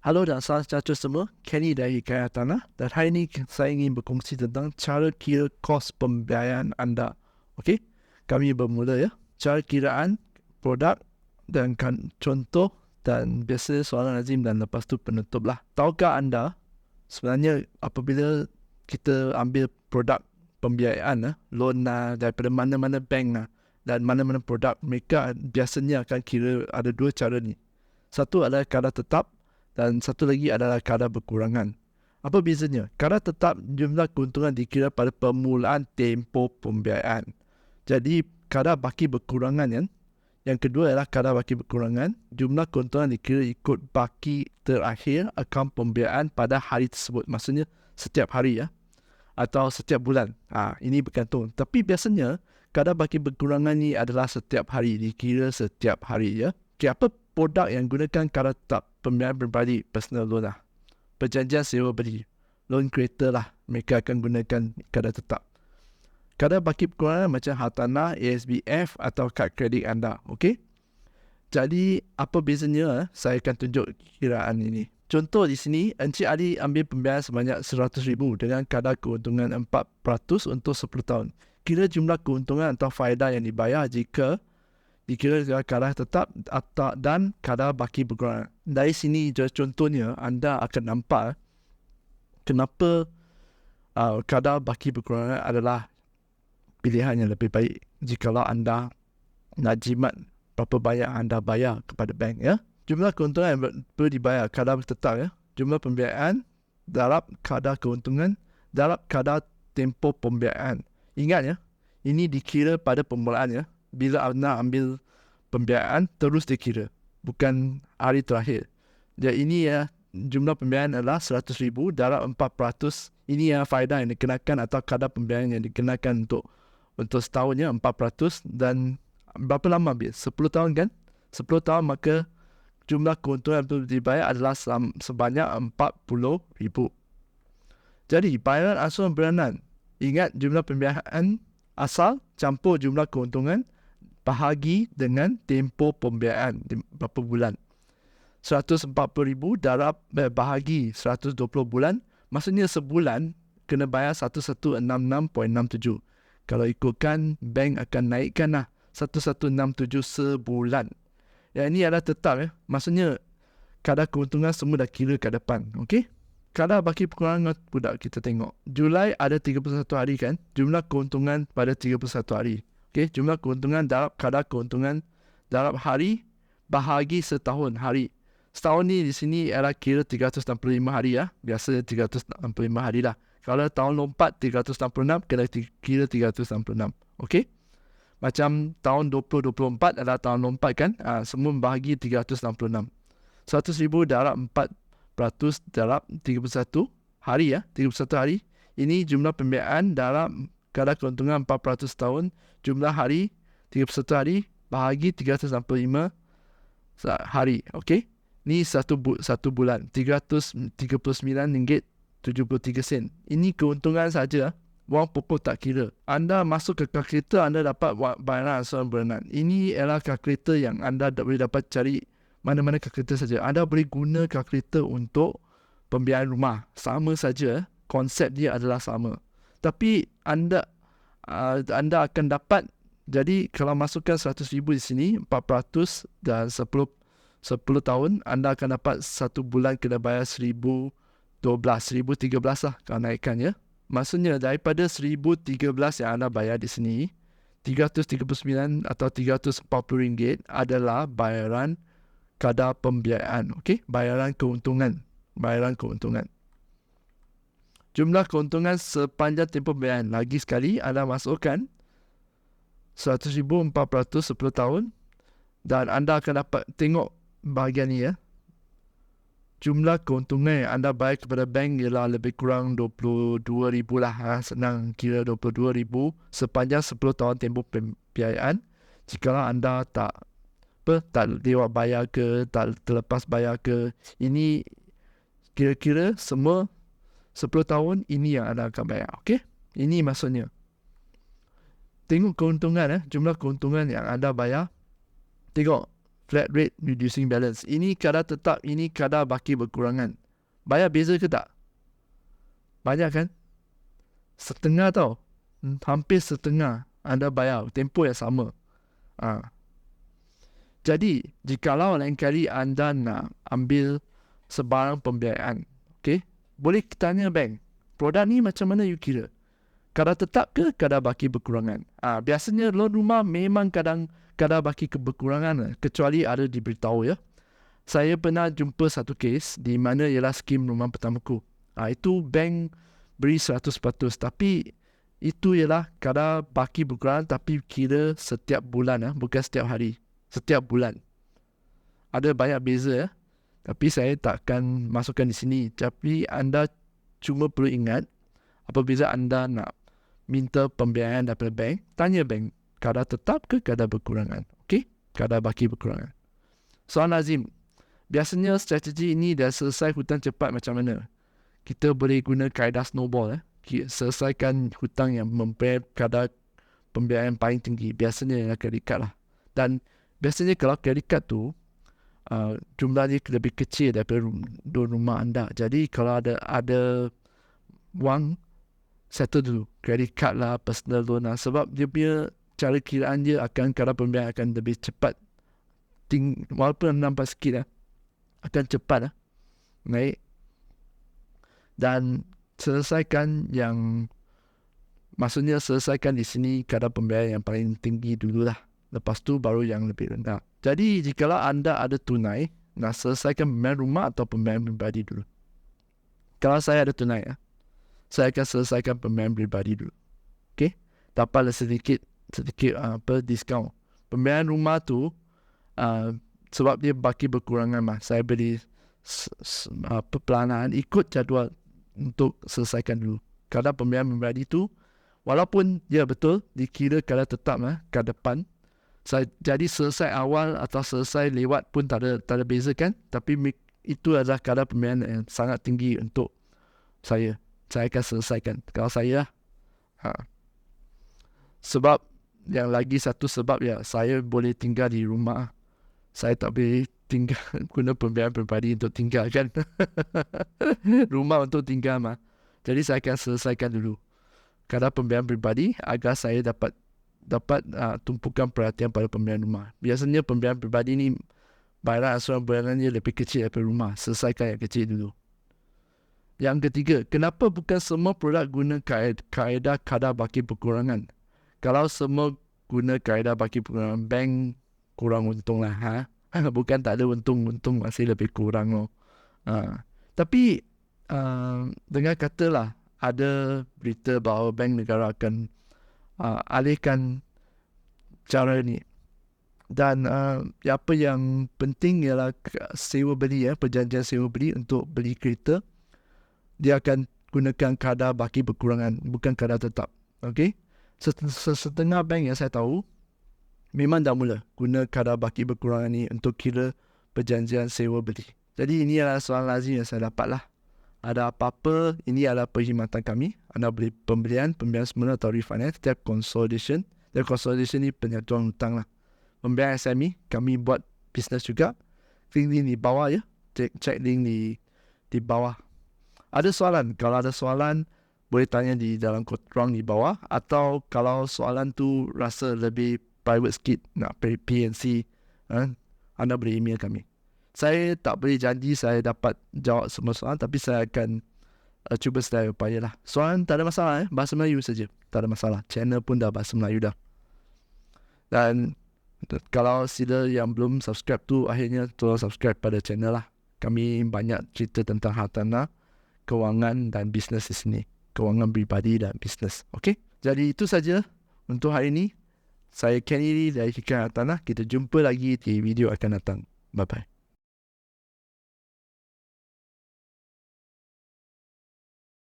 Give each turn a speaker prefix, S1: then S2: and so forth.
S1: Halo dan salam sejahtera semua, Kenny dari Kaya Tanah, dan hari ini saya ingin berkongsi tentang cara kira kos pembiayaan anda. Okey, kami bermula ya. Cara kiraan produk dan contoh dan biasa soalan lazim dan lepas tu penutup lah. Tahukah anda sebenarnya apabila kita ambil produk pembiayaan, loan daripada mana-mana bank dan mana-mana produk, mereka biasanya akan kira ada dua cara ni. Satu adalah kadar tetap dan satu lagi adalah kadar berkurangan. Apa bezanya? Kadar tetap jumlah keuntungan dikira pada permulaan tempoh pembiayaan. Jadi kadar baki berkurangan kan? Yang kedua adalah kadar baki berkurangan. Jumlah keuntungan dikira ikut baki terakhir akaun pembiayaan pada hari tersebut. Maksudnya setiap hari ya. Atau setiap bulan. Ini bergantung. Tapi biasanya kadar baki berkurangan ni adalah setiap hari. Dikira setiap hari ya. Okay, apa produk yang gunakan kadar tetap? Pembiayaan berbalik, personal loan lah. Perjanjian sewa beli, loan creator lah. Mereka akan gunakan kadar tetap. Kadar baki berkurangan macam hartanah, ASBF atau kad kredit anda. Okey? Jadi, apa bezanya? Saya akan tunjuk kiraan ini. Contoh di sini, Encik Ali ambil pembiayaan sebanyak RM100,000 dengan kadar keuntungan 4% untuk 10 tahun. Kira jumlah keuntungan atau faedah yang dibayar jika dikira kadar tetap dan kadar baki berkurangan. Dari sini contohnya anda akan nampak kenapa kadar baki berkurangan adalah pilihan yang lebih baik jikalau anda nak jimat berapa banyak anda bayar kepada bank ya. Jumlah keuntungan yang perlu dibayar kadar tetap ya. Jumlah pembiayaan darab kadar keuntungan darab kadar tempoh pembiayaan. Ingat ya, ini dikira pada permulaan ya. Bila anda ambil pembiayaan terus dikira, bukan hari terakhir. Jadi ini ya, jumlah pembiayaan adalah RM100,000 darab 4%. Ini ya faedah yang dikenakan atau kadar pembiayaan yang dikenakan untuk setahun ya, 4%. Dan berapa lama ambil? 10 tahun kan? 10 tahun maka jumlah keuntungan yang dibayar adalah sebanyak RM40,000. Jadi bayaran asal bulanan, ingat jumlah pembiayaan asal campur jumlah keuntungan bahagi dengan tempoh pembiayaan berapa bulan. RM140,000 darab bahagi 120 bulan, maksudnya sebulan kena bayar 1166.67. Kalau ikutkan, bank akan naikkan 1167 sebulan. Yang ini adalah tetap ya. Maksudnya kadar keuntungan semua dah kira kat depan. Okey? Kadar baki perkurangan pula kita tengok. Julai ada 31 hari kan? Jumlah keuntungan pada 31 hari. Okay, jumlah keuntungan darab kadar keuntungan darab hari bahagi setahun hari. Setahun ni di sini ialah kira 365 hari ya. Biasa 365 hari lah. Kalau tahun lompat 366 kena kira 366. Okay. Macam tahun 2024 adalah tahun lompat kan. Semua bahagi 366. 100,000 darab 4% darab 31 hari ya. 31 hari. Ini jumlah pembiayaan darab kadar keuntungan 4% tahun, jumlah hari 31 hari bahagi 365 hari. Okey. Ni satu bulan RM339.73. Ini keuntungan saja. Wang pokok tak kira. Anda masuk ke kalkulator, anda dapat bayaran asal bulanan. Ini ialah kalkulator yang anda boleh dapat cari mana-mana kalkulator saja. Anda boleh guna kalkulator untuk pembiayaan rumah. Sama saja, konsep dia adalah sama. Tapi anda akan dapat, jadi kalau masukkan 100,000 di sini 4% dan 10 tahun, anda akan dapat satu bulan kena bayar 1,013 lah kalau naikkan ya. Maksudnya daripada 1,013 yang anda bayar di sini, 339 atau RM340 adalah bayaran kadar pembiayaan. Okey, bayaran keuntungan. Jumlah keuntungan sepanjang tempoh pembiayaan. Lagi sekali, anda masukkan 100,000 4% 10 tahun dan anda akan dapat tengok bahagian ni ya. Jumlah keuntungan yang anda bayar kepada bank ialah lebih kurang 22,000 lah. Senang kira 22,000 sepanjang 10 tahun tempoh pembiayaan. Jika anda tak lewat bayar ke, tak terlepas bayar ke, ini kira-kira semua 10 tahun ini yang anda akan bayar. Okey? Ini maksudnya. Tengok keuntungan jumlah keuntungan yang anda bayar. Tengok Flat rate reducing balance. Ini kadar tetap, ini kadar baki berkurangan. Banyak beza ke tak? Banyak kan? Setengah tau. Hampir setengah anda bayar tempoh yang sama. Jadi, jikalau lain kali anda nak ambil sebarang pembiayaan, okay, boleh tanya bank, produk ni macam mana you kira? Kadar tetap ke kadar baki berkurangan? Biasanya loan rumah memang kadar baki berkurangan, kecuali ada diberitahu ya. Saya pernah jumpa satu kes di mana ialah skim rumah pertamaku. Itu bank beri 100%, tapi itu ialah kadar baki berkurangan tapi kira setiap bulan, bukan setiap hari. Setiap bulan. Ada banyak beza ya. Tapi saya takkan masukkan di sini. Tapi anda cuma perlu ingat, apabila anda nak minta pembiayaan daripada bank, tanya bank, kadar tetap ke kadar berkurangan? Okey? Kadar baki berkurangan. Soalan lazim. Biasanya strategi ini dah selesai hutang cepat macam mana? Kita boleh guna kaedah snowball. Selesaikan hutang yang mempunyai kadar pembiayaan paling tinggi. Biasanya ialah credit card lah. Dan biasanya kalau credit card tu, jumlahnya lebih kecil daripada rumah anda. Jadi kalau ada wang, settle dulu. Credit card lah, personal loan lah. Sebab dia punya cara kiraan dia akan, kadar pembiayaan akan lebih cepat. Walaupun nampak sikit lah, akan cepat lah naik. Dan selesaikan yang, maksudnya selesaikan di sini kadar pembiayaan yang paling tinggi dulu lah. Lepas tu baru yang lebih rendah. Jadi jikalau anda ada tunai, nak selesaikan pembiayaan rumah atau pembiayaan pribadi dulu. Kalau saya ada tunai, saya akan selesaikan pembiayaan pribadi dulu. Okay? Dapatlah sedikit diskaun. Pembiayaan rumah tu, sebab dia baki berkurangan saya beri perlahan ikut jadual untuk selesaikan dulu. Kadar pembiayaan pribadi tu, walaupun dia betul dikira kadar tetap ke depan, jadi selesai awal atau selesai lewat pun tak ada beza kan. Tapi itu adalah kadar pembiayaan yang sangat tinggi untuk saya akan selesaikan kalau saya. Sebab yang lagi satu sebab saya boleh tinggal di rumah. Saya tak boleh tinggal guna pembiayaan pribadi untuk tinggal kan. Rumah untuk tinggal Jadi saya akan selesaikan dulu kadar pembiayaan pribadi agar saya dapat tumpukan perhatian pada pembiayaan rumah. Biasanya pembiayaan pribadi ni bayaran asuransi bulanannya lebih kecil daripada rumah. Selesaikan yang kecil dulu. Yang ketiga, kenapa bukan semua produk guna kaedah kadar baki berkurangan? Kalau semua guna kaedah baki berkurangan, bank kurang untung lah. Bukan tak ada untung masih lebih kurang loh. Tapi dengar katalah ada berita bahawa bank negara akan alihkan cara ni. Dan apa yang penting ialah sewa beli, perjanjian sewa beli untuk beli kereta, dia akan gunakan kadar baki berkurangan, bukan kadar tetap. Okey? Setengah bank yang saya tahu memang dah mula guna kadar baki berkurangan ni untuk kira perjanjian sewa beli. Jadi ini adalah soalan lazim yang saya dapat lah. Ada apa-apa, ini adalah perkhidmatan kami. Anda beli pembelian semula atau refinance, setiap consolidation. Dan consolidation ni penyatuan hutang lah. Pembelian SME, kami buat bisnes juga. Link di bawah ya. Cek link di bawah. Ada soalan? Kalau ada soalan, boleh tanya di dalam ruang di bawah. Atau kalau soalan tu rasa lebih private sikit, nak PNC, anda boleh email kami. Saya tak boleh janji saya dapat jawab semua soalan, tapi saya akan cuba sedaya upaya lah. Soalan tak ada masalah, bahasa Melayu saja. Tak ada masalah. Channel pun dah bahasa Melayu dah. Dan kalau sila yang belum subscribe tu, akhirnya tolong subscribe pada channel lah. Kami banyak cerita tentang hartanah, kewangan dan bisnes di sini. Kewangan pribadi dan bisnes. Okey? Jadi itu saja untuk hari ini. Saya Kenny dari Hikayat Hartanah. Kita jumpa lagi di video akan datang. Bye-bye.